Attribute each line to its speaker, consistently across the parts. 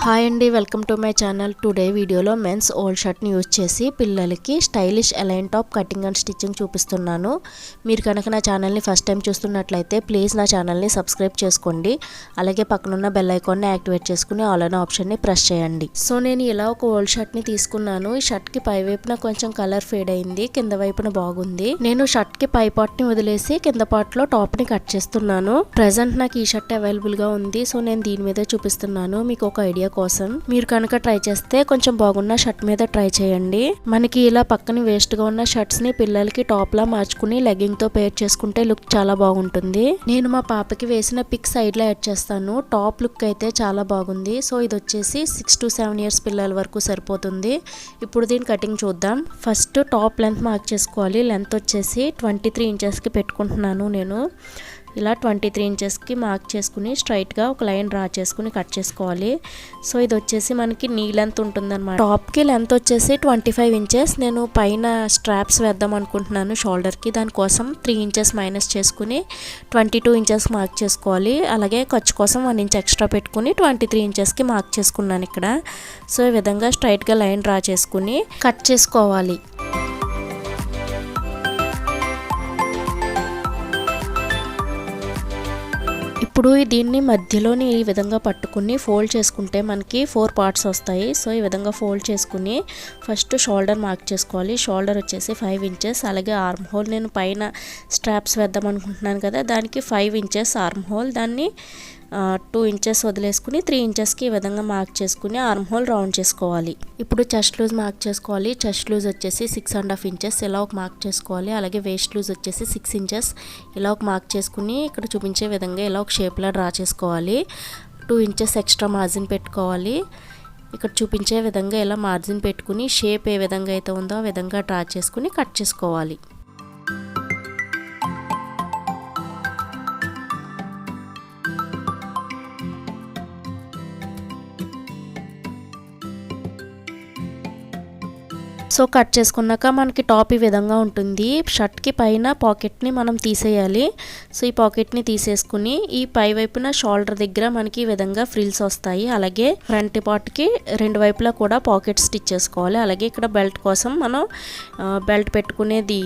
Speaker 1: Hi అండి, welcome to my channel. Today వీడియోలో men's old షర్ట్ని యూజ్ చేసి పిల్లలకి stylish align top cutting and stitching చూపిస్తున్నాను. మీరు కనుక నా ఛానల్ని ఫస్ట్ టైం చూస్తున్నట్లయితే ప్లీజ్ నా ఛానల్ని సబ్స్క్రైబ్ చేసుకోండి. అలాగే పక్కనున్న బెల్ ఐకాన్ని యాక్టివేట్ చేసుకుని ఆల్ అనే ఆప్షన్ని ప్రెస్ చేయండి. సో నేను ఇలా ఒక ఓల్డ్ షర్ట్ని తీసుకున్నాను. ఈ షర్ట్కి పై వైపున కొంచెం కలర్ ఫేడ్ అయింది, కింద వైపున బాగుంది. నేను షర్ట్కి పై పార్ట్ని వదిలేసి కింద పార్ట్లో టాప్ని కట్ చేస్తున్నాను. ప్రెజెంట్ నాకు ఈ షర్ట్ అవైలబుల్గా ఉంది, సో నేను దీని మీద చూపిస్తున్నాను మీకు ఒక ఐడియా కోసం. మీరు కనుక ట్రై చేస్తే కొంచెం బాగున్న షర్ట్ మీద ట్రై చేయండి. మనకి ఇలా పక్కన వేస్ట్ గా ఉన్న షర్ట్స్ ని పిల్లలకి టాప్ లా మార్చుకుని లెగ్గింగ్ తో పేర్ చేసుకుంటే లుక్ చాలా బాగుంటుంది. నేను మా పాపకి వేసిన పిక్ సైడ్ లో యాడ్ చేస్తాను. టాప్ లుక్ అయితే చాలా బాగుంది. సో ఇది వచ్చేసి 6 to 7 years పిల్లల వరకు సరిపోతుంది. ఇప్పుడు దీని కటింగ్ చూద్దాం. ఫస్ట్ టాప్ లెంత్ మార్క్ చేసుకోవాలి. లెంత్ వచ్చేసి 23 inches కి పెట్టుకుంటున్నాను. నేను ఇలా 23 inches కి మార్క్ చేసుకుని స్ట్రైట్ గా ఒక లైన్ డ్రా చేసుకుని కట్ చేసుకోవాలి. సో ఇది వచ్చేసి మనకి నీ లెంత్ ఉంటుందన్నమాట. టాప్ కి లెంత్ వచ్చేసి 25 inches. నేను పైన స్ట్రాప్స్ వేద్దాం అనుకుంటున్నాను షోల్డర్ కి. దానికోసం 3 inches మైనస్ చేసుకుని 22 inches మార్క్ చేసుకోవాలి. అలాగే ఖర్చు కోసం 1 inch ఎక్స్ట్రా పెట్టుకుని 23 inches కి మార్క్ చేసుకున్నాను ఇక్కడ. సో ఈ విధంగా స్ట్రైట్ గా లైన్ డ్రా చేసుకుని కట్ చేసుకోవాలి. ఇప్పుడు దీన్ని మధ్యలోని ఈ విధంగా పట్టుకుని ఫోల్డ్ చేసుకుంటే మనకి 4 parts వస్తాయి. సో ఈ విధంగా ఫోల్డ్ చేసుకుని ఫస్ట్ షోల్డర్ మార్క్ చేసుకోవాలి. షోల్డర్ వచ్చేసి 5 inches. అలాగే ఆర్మ్ హోల్ నేను పైన స్ట్రాప్స్ వేద్దాం అనుకుంటున్నాను కదా, దానికి 5 inches ఆర్మ్ హోల్. దాన్ని 2 inches వదిలేసుకుని 3 inches కి ఈ విధంగా మార్క్ చేసుకుని ఆర్మ్ హోల్ రౌండ్ చేసుకోవాలి. ఇప్పుడు చెస్ట్ లూజ్ మార్క్ చేసుకోవాలి. చెస్ట్ లూజ్ వచ్చేసి 6.5 inches ఇలా ఒక మార్క్ చేసుకోవాలి. అలాగే వేస్ట్ లూజ్ వచ్చేసి 6 inches ఇలా ఒక మార్క్ చేసుకుని ఇక్కడ చూపించే విధంగా ఇలా ఒక షేప్లా డ్రా చేసుకోవాలి. 2 inches ఎక్స్ట్రా మార్జిన్ పెట్టుకోవాలి. ఇక్కడ చూపించే విధంగా ఇలా మార్జిన్ పెట్టుకుని షేప్ ఏ విధంగా అయితే ఉందో ఆ విధంగా డ్రా చేసుకుని కట్ చేసుకోవాలి. సో కట్ చేసుకున్నాక మనకి టాప్ ఈ విధంగా ఉంటుంది. షర్ట్కి పైన పాకెట్ని మనం తీసేయాలి. సో ఈ పాకెట్ని తీసేసుకుని ఈ పై వైపున షోల్డర్ దగ్గర మనకి ఈ విధంగా ఫ్రిల్స్ వస్తాయి. అలాగే ఫ్రంట్ పార్ట్కి రెండు వైపులా కూడా పాకెట్ స్టిచ్ చేసుకోవాలి. అలాగే ఇక్కడ బెల్ట్ కోసం మనం బెల్ట్ పెట్టుకునేది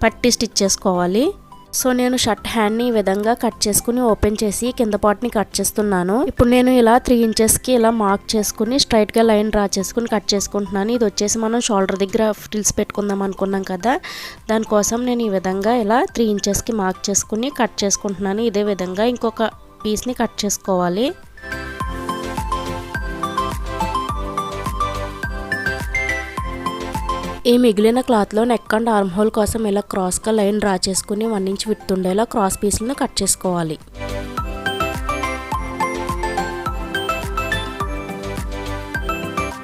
Speaker 1: పట్టి స్టిచ్ చేసుకోవాలి. సో నేను షర్ట్ హ్యాండ్ని ఈ విధంగా కట్ చేసుకుని ఓపెన్ చేసి కింద పార్ట్ని కట్ చేస్తున్నాను. ఇప్పుడు నేను ఇలా 3 inches కి ఇలా మార్క్ చేసుకుని స్ట్రైట్గా లైన్ డ్రా చేసుకుని కట్ చేసుకుంటున్నాను. ఇది వచ్చేసి మనం షోల్డర్ దగ్గర ఫ్రిల్స్ పెట్టుకుందాం అనుకున్నాం కదా, దానికోసం నేను ఈ విధంగా ఇలా 3 inches కి మార్క్ చేసుకుని కట్ చేసుకుంటున్నాను. ఇదే విధంగా ఇంకొక పీస్ని కట్ చేసుకోవాలి. ఈ మిగిలిన క్లాత్లో నెక్ అండ్ ఆర్మ్ హోల్ కోసం ఇలా క్రాస్గా లైన్ డ్రా చేసుకుని 1 inch విడ్త్ ఉండేలా క్రాస్ పీస్లను కట్ చేసుకోవాలి.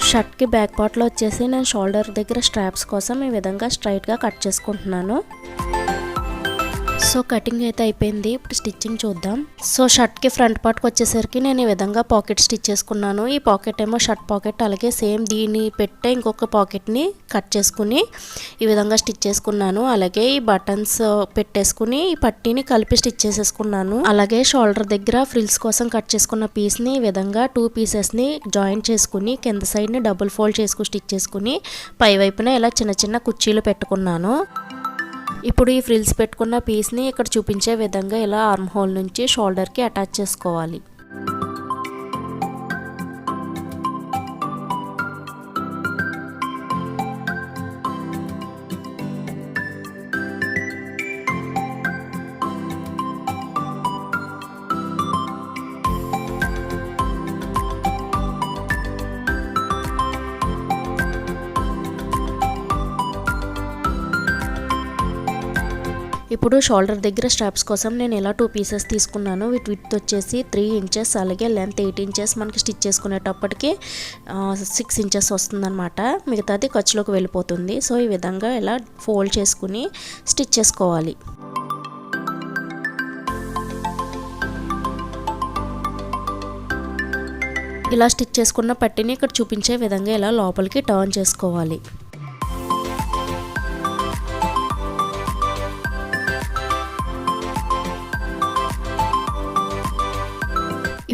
Speaker 1: షర్ట్కి బ్యాక్ పార్ట్లో వచ్చేసి నేను షోల్డర్ దగ్గర స్ట్రాప్స్ కోసం ఈ విధంగా స్ట్రైట్గా కట్ చేసుకుంటున్నాను. సో కటింగ్ అయితే అయిపోయింది. ఇప్పుడు స్టిచ్చింగ్ చూద్దాం. సో షర్ట్కి ఫ్రంట్ పార్ట్కి వచ్చేసరికి నేను ఈ విధంగా పాకెట్ స్టిచ్ చేసుకున్నాను. ఈ పాకెట్ ఏమో షర్ట్ పాకెట్. అలాగే సేమ్ దీన్ని పెట్టే ఇంకొక పాకెట్ని కట్ చేసుకుని ఈ విధంగా స్టిచ్ చేసుకున్నాను. అలాగే ఈ బటన్స్ పెట్టేసుకుని ఈ పట్టీని కలిపి స్టిచ్ చేసేసుకున్నాను. అలాగే షోల్డర్ దగ్గర ఫ్రిల్స్ కోసం కట్ చేసుకున్న పీస్ని ఈ విధంగా 2 pieces-ని జాయింట్ చేసుకుని కింద సైడ్ని డబుల్ ఫోల్డ్ చేసుకుని స్టిచ్ చేసుకుని పై వైపున ఇలా చిన్న చిన్న కుర్చీలు పెట్టుకున్నాను. ఇప్పుడు ఈ ఫ్రిల్స్ పెట్టుకున్న పీస్ని ఇక్కడ చూపించే విధంగా ఇలా ఆర్మ్ హోల్ నుంచి షోల్డర్కి అటాచ్ చేసుకోవాలి. ఇప్పుడు షోల్డర్ దగ్గర స్ట్రాప్స్ కోసం నేను ఇలా 2 pieces తీసుకున్నాను. వీటి విడ్త్ వచ్చేసి 3 inches. అలాగే లెంత్ 8 inches. మనకి స్టిచ్ చేసుకునేటప్పటికి 6 inches వస్తుందన్నమాట. మిగతాది ఖర్చులోకి వెళ్ళిపోతుంది. సో ఈ విధంగా ఇలా ఫోల్డ్ చేసుకుని స్టిచ్ చేసుకోవాలి. ఇలా స్టిచ్ చేసుకున్న పట్టీని ఇక్కడ చూపించే విధంగా ఇలా లోపలికి టర్న్ చేసుకోవాలి.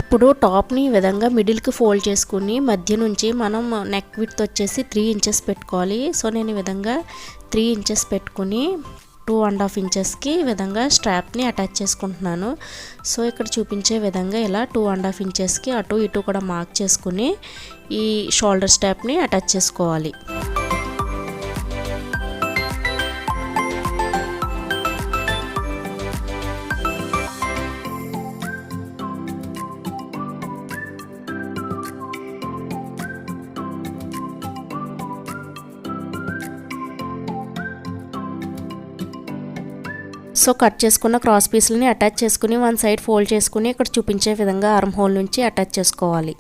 Speaker 1: ఇప్పుడు టాప్ని ఈ విధంగా మిడిల్కి ఫోల్డ్ చేసుకుని మధ్య నుంచి మనం నెక్ విడ్త్ వచ్చేసి 3 ఇంచెస్ పెట్టుకోవాలి. సో నేను ఈ విధంగా 3 ఇంచెస్ పెట్టుకుని 2.5 ఇంచెస్కి ఈ విధంగా స్ట్రాప్ని అటాచ్ చేసుకుంటున్నాను. సో ఇక్కడ చూపించే విధంగా ఇలా 2.5 ఇంచెస్కి అటు ఇటు కూడా మార్క్ చేసుకుని ఈ షోల్డర్ స్ట్రాప్ని అటాచ్ చేసుకోవాలి. సో కట్ చేసుకున్న క్రాస్ పీస్లని అటాచ్ చేసుకుని వన్ సైడ్ ఫోల్డ్ చేసుకుని ఇక్కడ చూపించే విధంగా ఆర్మ్ హోల్ నుంచి అటాచ్ చేసుకోవాలి.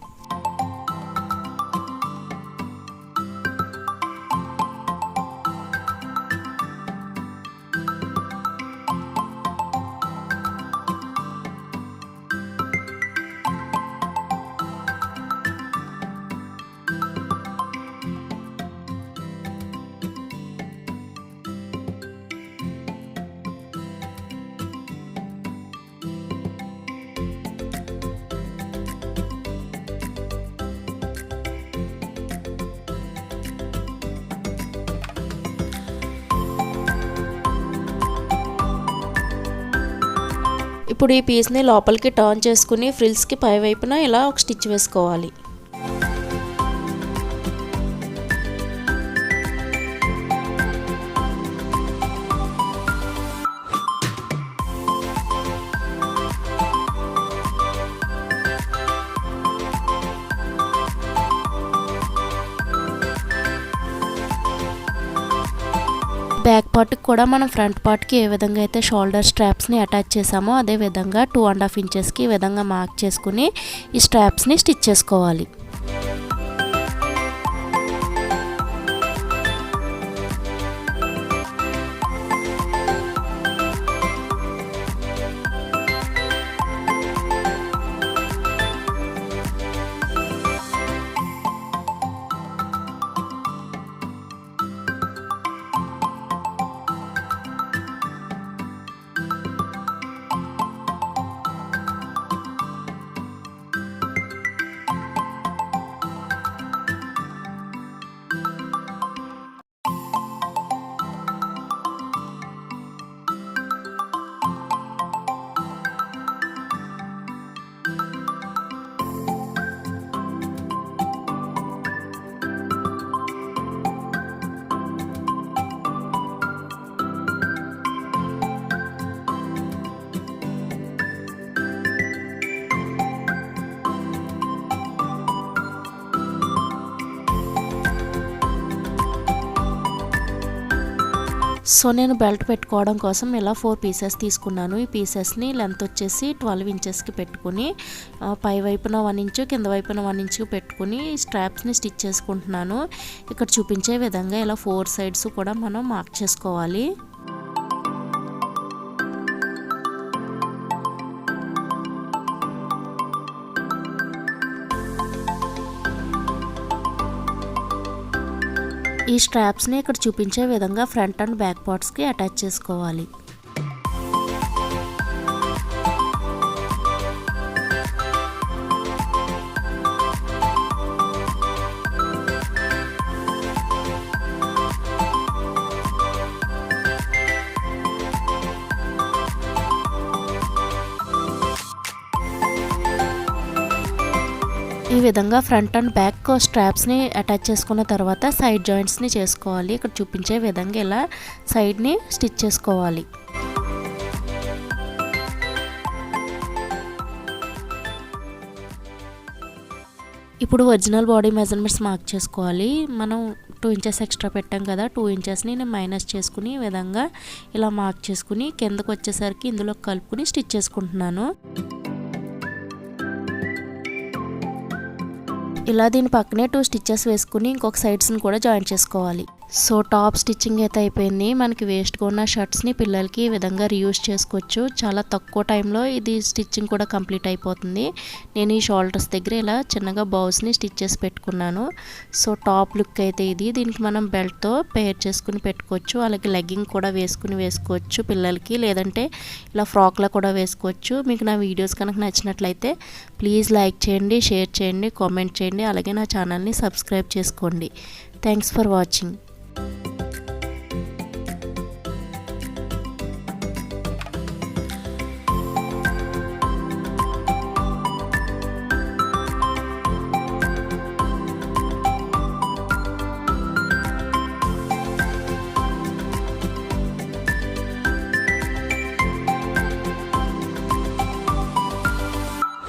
Speaker 1: ఇప్పుడు ఈ పీస్ని లోపలికి టర్న్ చేసుకుని ఫ్రిల్స్కి పై వైపున ఇలా ఒక స్టిచ్ వేసుకోవాలి. బ్యాక్ పార్ట్కి కూడా మనం ఫ్రంట్ పార్ట్కి ఏ విధంగా అయితే షోల్డర్ స్ట్రాప్స్ని అటాచ్ చేసామో అదే విధంగా 2.5 ఇంచెస్కి ఈ విధంగా మార్క్ చేసుకుని ఈ స్ట్రాప్స్ని స్టిచ్ చేసుకోవాలి. సో నేను బెల్ట్ పెట్టుకోవడం కోసం ఇలా 4 పీసెస్ తీసుకున్నాను. ఈ పీసెస్ని లెంత్ వచ్చేసి 12 ఇంచెస్కి పెట్టుకుని పై వైపున 1 ఇంచు కింద వైపున 1 ఇంచుకి పెట్టుకుని స్ట్రాప్స్ని స్టిచ్ చేసుకుంటున్నాను. ఇక్కడ చూపించే విధంగా ఇలా 4 సైడ్స్ కూడా మనం మార్క్ చేసుకోవాలి. ఈ స్ట్రాప్స్ని ఇక్కడ చూపించే విధంగా ఫ్రంట్ అండ్ బ్యాక్ పార్ట్స్కి అటాచ్ చేసుకోవాలి. ఈ విధంగా ఫ్రంట్ అండ్ బ్యాక్ స్ట్రాప్స్ని అటాచ్ చేసుకున్న తర్వాత సైడ్ జాయింట్స్ని చేసుకోవాలి. ఇక్కడ చూపించే విధంగా ఇలా సైడ్ని స్టిచ్ చేసుకోవాలి. ఇప్పుడు ఒరిజినల్ బాడీ మెజర్మెంట్స్ మార్క్ చేసుకోవాలి. మనం 2 ఇంచెస్ ఎక్స్ట్రా పెట్టాం కదా, 2 ఇంచెస్ని నేను మైనస్ చేసుకుని ఈ విధంగా ఇలా మార్క్ చేసుకుని కిందకు వచ్చేసరికి ఇందులో కలుపుకుని స్టిచ్ చేసుకుంటున్నాను. ఇలా దీని పక్కనే 2 స్టిచెస్ వేసుకుని ఇంకొక సైడ్స్ని కూడా జాయిన్ చేసుకోవాలి. సో టాప్ స్టిచ్చింగ్ అయితే అయిపోయింది. మనకి వేస్ట్గా ఉన్న షర్ట్స్ని పిల్లలకి ఈ విధంగా రీయూజ్ చేసుకోవచ్చు. చాలా తక్కువ టైంలో ఇది స్టిచ్చింగ్ కూడా కంప్లీట్ అయిపోతుంది. నేను ఈ షోల్డర్స్ దగ్గర ఇలా చిన్నగా బౌస్ని స్టిచ్ చేసి పెట్టుకున్నాను. సో టాప్ లుక్ అయితే ఇది. దీనికి మనం బెల్ట్తో పేర్ చేసుకుని పెట్టుకోవచ్చు. అలాగే లెగ్గింగ్ కూడా వేసుకోవచ్చు పిల్లలకి, లేదంటే ఇలా ఫ్రాక్లా కూడా వేసుకోవచ్చు. మీకు నా వీడియోస్ కనుక నచ్చినట్లయితే ప్లీజ్ లైక్ చేయండి, షేర్ చేయండి, కామెంట్ చేయండి. అలాగే నా ఛానల్ని సబ్స్క్రైబ్ చేసుకోండి. Thanks for watching.